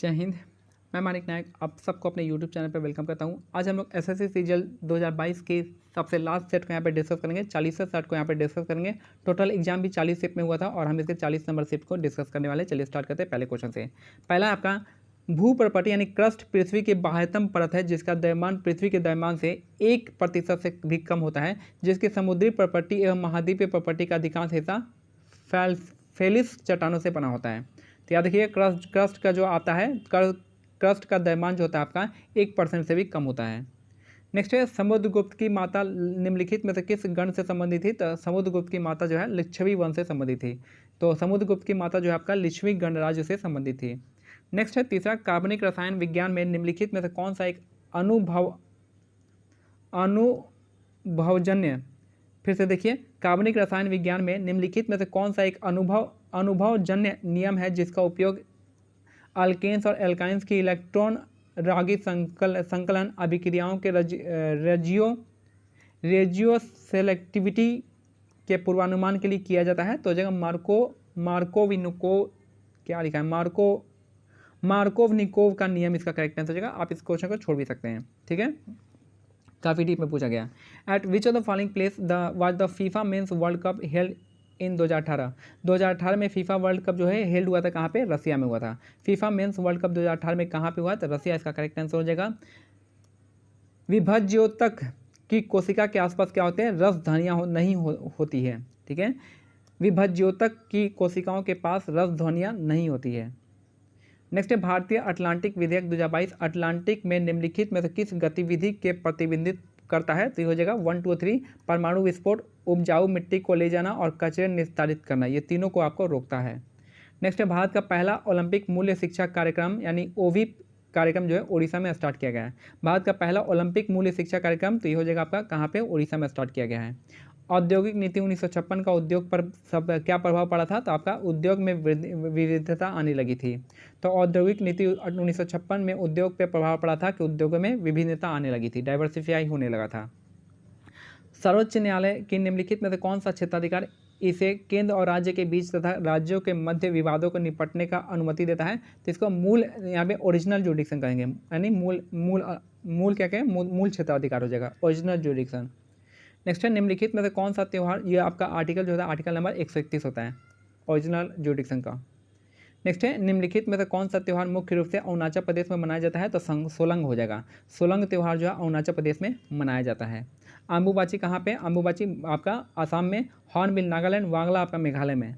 जय हिंद। मैं मानिक नायक आप सबको अपने यूट्यूब चैनल पर वेलकम करता हूं। आज हम लोग एसएससी सीजीएल 2022 के सबसे लास्ट सेट को यहाँ पे डिस्कस करेंगे। 40 सेट को यहाँ पे डिस्कस करेंगे। टोटल एग्जाम भी 40 सेट में हुआ था और हम इसके 40 नंबर सेट को डिस्कस करने वाले। चलिए स्टार्ट करते हैं पहले क्वेश्चन से। पहला आपका भूप्रपटी यानी क्रस्ट पृथ्वी की बाह्यतम परत है जिसका द्रव्यमान पृथ्वी के द्रव्यमान से 1% से भी कम होता है, जिसकी समुद्री प्रपटी एवं महाद्वीपीय प्रपटी का अधिकांश हिस्सा फेलिस चट्टानों से बना होता है। तो याद रखिए क्रस्ट का जो आता है क्रस्ट का द्रव्यमान जो होता है आपका 1% से भी कम होता है। नेक्स्ट है समुद्रगुप्त की माता निम्नलिखित में से किस गण से संबंधित थी? तो समुद्रगुप्त की माता जो है लिच्छवी वंश से संबंधित थी। तो समुद्रगुप्त की माता जो है आपका लिच्छवी गणराज्य से संबंधित थी। नेक्स्ट है तीसरा, कार्बनिक रसायन विज्ञान में निम्नलिखित में से कौन सा एक अनुभवजन्य, फिर से देखिए, कार्बनिक रसायन विज्ञान में निम्नलिखित में से कौन सा एक अनुभवजन्य नियम है जिसका उपयोग अल्केन्स और एल्काइंस की इलेक्ट्रॉन रागी संकलन अभिक्रियाओं के रेजियो सेलेक्टिविटी के पूर्वानुमान के लिए किया जाता है? तो जगह मार्कोवनिकोव का नियम इसका करेक्ट आंसर हो जाएगा। आप इस क्वेश्चन को छोड़ भी सकते हैं, ठीक है, काफ़ी डीप में पूछा गया। Eight which of the following place was the FIFA mains world cup held in 2018 में फीफा वर्ल्ड कप जो है हेल्ड हुआ था कहाँ पे? रसिया में हुआ था। फीफा मेंस वर्ल्ड कप 2018 में कहाँ पे हुआ? तो रसिया इसका करेक्ट आंसर हो जाएगा। विभज्योतक की कोशिका के आसपास क्या होते हैं? रस ध्वनियाँ नहीं होती है, ठीक है। विभज्योतक की कोशिकाओं के पास रस ध्वनियाँ नहीं होती है। नेक्स्ट है भारतीय अटलांटिक विधेयक 2022 अटलांटिक में निम्नलिखित में से किस गतिविधि के प्रतिबंधित करता है? तो ये हो जाएगा 1, 2, 3 परमाणु विस्फोट, उपजाऊ मिट्टी को ले जाना और कचरे निस्तारित करना, ये तीनों को आपको रोकता है। नेक्स्ट है भारत का पहला ओलंपिक मूल्य शिक्षा कार्यक्रम यानी ओवीप कार्यक्रम जो है उड़ीसा में स्टार्ट किया गया है। भारत का पहला ओलंपिक मूल्य शिक्षा कार्यक्रम तो ये हो जाएगा आपका कहाँ पे? उड़ीसा में स्टार्ट किया गया है। औद्योगिक नीति 1956 का उद्योग पर सब क्या प्रभाव पड़ा था? तो आपका उद्योग में विविधता आने लगी थी। तो औद्योगिक नीति 1956 में उद्योग पर प्रभाव पड़ा था कि उद्योगों में विभिन्नता आने लगी थी, डाइवर्सिफाई होने लगा था। सर्वोच्च न्यायालय की निम्नलिखित में से कौन सा क्षेत्राधिकार इसे केंद्र और राज्य के बीच तथा राज्यों के मध्य विवादों को निपटने का अनुमति देता है? तो इसको मूल यहाँ पे ओरिजिनल जुडिक्शन कहेंगे, यानी मूल क्या कहें? मूल क्षेत्राधिकार हो जाएगा, ओरिजिनल जुडिक्शन। नेक्स्ट है निम्नलिखित में से कौन सा त्यौहार, ये आपका आर्टिकल जो होता है आर्टिकल नंबर 131 होता है ओरिजिनल जुडिक्शन का। नेक्स्ट है निम्नलिखित में से कौन सा त्यौहार मुख्य रूप से अरुणाचल प्रदेश में मनाया जाता है? तो सोलंग हो जाएगा। सोलंग त्यौहार जो है अरुणाचल प्रदेश में मनाया जाता है। अम्बुबाची कहाँ पे? अम्बुबाची आपका आसाम में, हॉर्नबिल नागालैंड, वांगला आपका मेघालय में।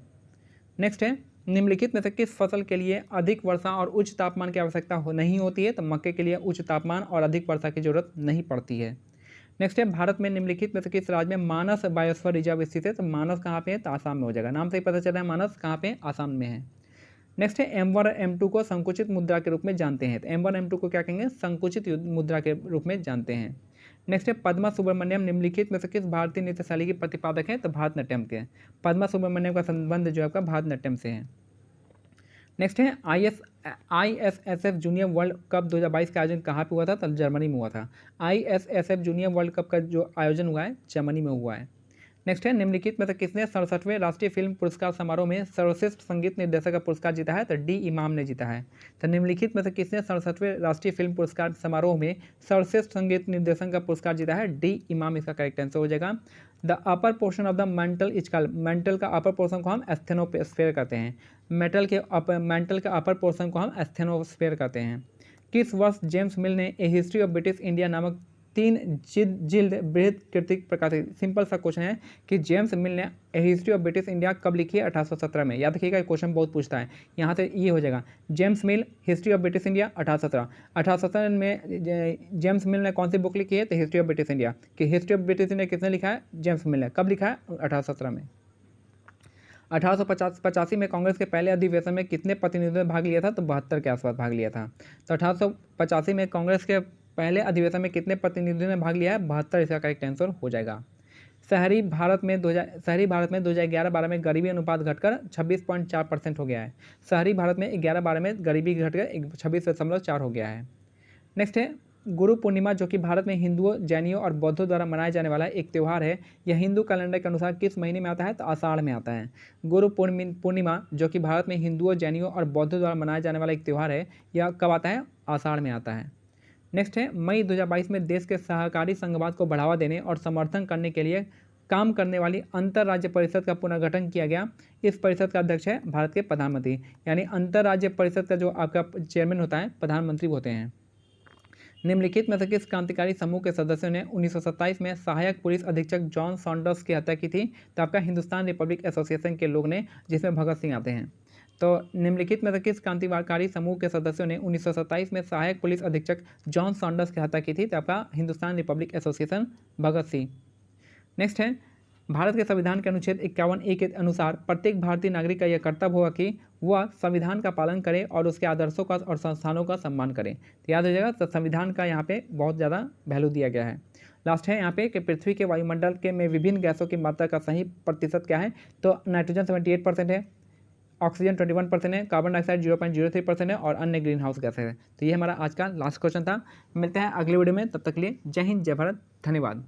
नेक्स्ट है निम्नलिखित में से किस फसल के लिए अधिक वर्षा और उच्च तापमान की आवश्यकता नहीं होती है? तो मक्के के लिए उच्च तापमान और अधिक वर्षा की जरूरत नहीं पड़ती है। नेक्स्ट है भारत में निम्नलिखित में से किस राज्य में मानस बायोस्फीयर रिजर्व स्थित है? तो मानस कहाँ पे है? तो आसाम में हो जाएगा। नाम से ही पता चल रहा है मानस कहाँ पे? आसाम में है। नेक्स्ट है M1 और M2 को संकुचित मुद्रा के रूप में जानते हैं। तो M1 M2 को क्या कहेंगे? संकुचित मुद्रा के रूप में जानते हैं। नेक्स्ट है पद्मा सुब्रमण्यम निम्नलिखित में से किस भारतीय नृत्य शैली के प्रतिपादक हैं? तो भारतनाट्यम के। पद्मा सुब्रमण्यम का संबंध जो है आपका भारतनाट्यम से है। नेक्स्ट है ISSF जूनियर वर्ल्ड कप 2022 का आयोजन कहाँ पे हुआ था? तो जर्मनी में हुआ था। ISSF जूनियर वर्ल्ड कप का जो आयोजन हुआ है जर्मनी में हुआ है। नेक्स्ट है निम्नलिखित में से किसने 67वें राष्ट्रीय फिल्म पुरस्कार समारोह में सर्वश्रेष्ठ संगीत निर्देशक का पुरस्कार जीता है? तो डी इमाम ने जीता है। तो निम्नलिखित में से किसने 67वें राष्ट्रीय फिल्म पुरस्कार समारोह में सर्वश्रेष्ठ संगीत निर्देशक का पुरस्कार जीता है? डी इमाम इसका करेक्ट आंसर हो जाएगा। The upper portion of the mental is called, mental का अपर पोर्शन को हम एस्थेनोस्फेयर कहते हैं। मेंटल का अपर पोर्शन को हम एस्थेनोस्फेयर कहते हैं। किस वर्ष जेम्स मिल ने ए हिस्ट्री ऑफ ब्रिटिश इंडिया नामक 3 जिल्द बृहद कृतिक प्रकाशित? सिंपल सा क्वेश्चन है कि जेम्स मिल ने ए हिस्ट्री ऑफ ब्रिटिश इंडिया कब लिखी है? 1817 में। याद रखिएगा क्वेश्चन बहुत पूछता है, यहाँ से ये हो जाएगा James mill history of British India 1817 में जेम्स मिल ने कौन सी बुक लिखी है? तो हिस्ट्री ऑफ ब्रिटिश इंडिया। कि हिस्ट्री ऑफ ब्रिटिश इंडिया किसने लिखा है? जेम्स मिल ने। कब लिखा है? 1817 में। 1885 में कांग्रेस के पहले अधिवेशन में कितने प्रतिनिधियों ने भाग लिया था? तो 72 के आसपास भाग लिया था। तो 1885 में कांग्रेस के पहले अधिवेशन में कितने प्रतिनिधियों ने भाग लिया है? 72 इसका करेक्ट आंसर हो जाएगा। शहरी भारत में 2011-12 में गरीबी अनुपात घटकर 26.4% हो गया है। शहरी भारत में 11-12 में गरीबी घटकर 26.4 हो गया है। नेक्स्ट है गुरु पूर्णिमा जो कि भारत में हिंदुओं, जैनियों और बौद्धों द्वारा मनाया जाने वाला एक त्यौहार है, यह हिंदू कैलेंडर के अनुसार किस महीने में आता है? तो आषाढ़ में आता है। गुरु पूर्णिमा जो कि भारत में हिंदुओं, जैनियों और बौद्धों द्वारा मनाया जाने वाला एक त्यौहार है, यह कब आता है? आषाढ़ में आता है। नेक्स्ट है, मई 2022 में देश के सहकारी संघवाद को बढ़ावा देने और समर्थन करने के लिए काम करने वाली अंतर्राज्य परिषद का पुनर्गठन किया गया। इस परिषद का अध्यक्ष है भारत के प्रधानमंत्री, यानी अंतर्राज्य परिषद का जो आपका चेयरमैन होता है, प्रधानमंत्री होते हैं। निम्नलिखित में से किस क्रांतिकारी समूह के सदस्यों ने 1927 में सहायक पुलिस अधीक्षक जॉन सॉन्डर्स की हत्या की थी? तो आपका हिंदुस्तान रिपब्लिक एसोसिएशन के लोग ने, जिसमें भगत सिंह आते हैं। तो निम्नलिखित में से किस क्रांतिकारी समूह के सदस्यों ने 1927 में सहायक पुलिस अधीक्षक जॉन सॉन्डर्स की हत्या की थी? तो आपका Hindustan Republic association, Bhagat Singh. Next है, भारत के संविधान के अनुच्छेद 51A के अनुसार प्रत्येक भारतीय नागरिक का यह कर्तव्य होगा कि वह संविधान का पालन करे और उसके आदर्शों का और संस्थानों का सम्मान करे। तो याद हो जाएगा, तो संविधान का यहाँ पे बहुत ज़्यादा वैल्यू दिया गया है। लास्ट है यहाँ पे कि पृथ्वी के वायुमंडल के में विभिन्न गैसों की मात्रा का सही प्रतिशत क्या है? तो नाइट्रोजन 78% है, ऑक्सीजन 21% है, कार्बन डाइऑक्साइड 0.03% है और अन्य ग्रीन हाउस गैसें है। तो ये हमारा आज का लास्ट क्वेश्चन था। मिलते हैं अगले वीडियो में, तब तक के लिए जय हिंद, जय भारत, धन्यवाद।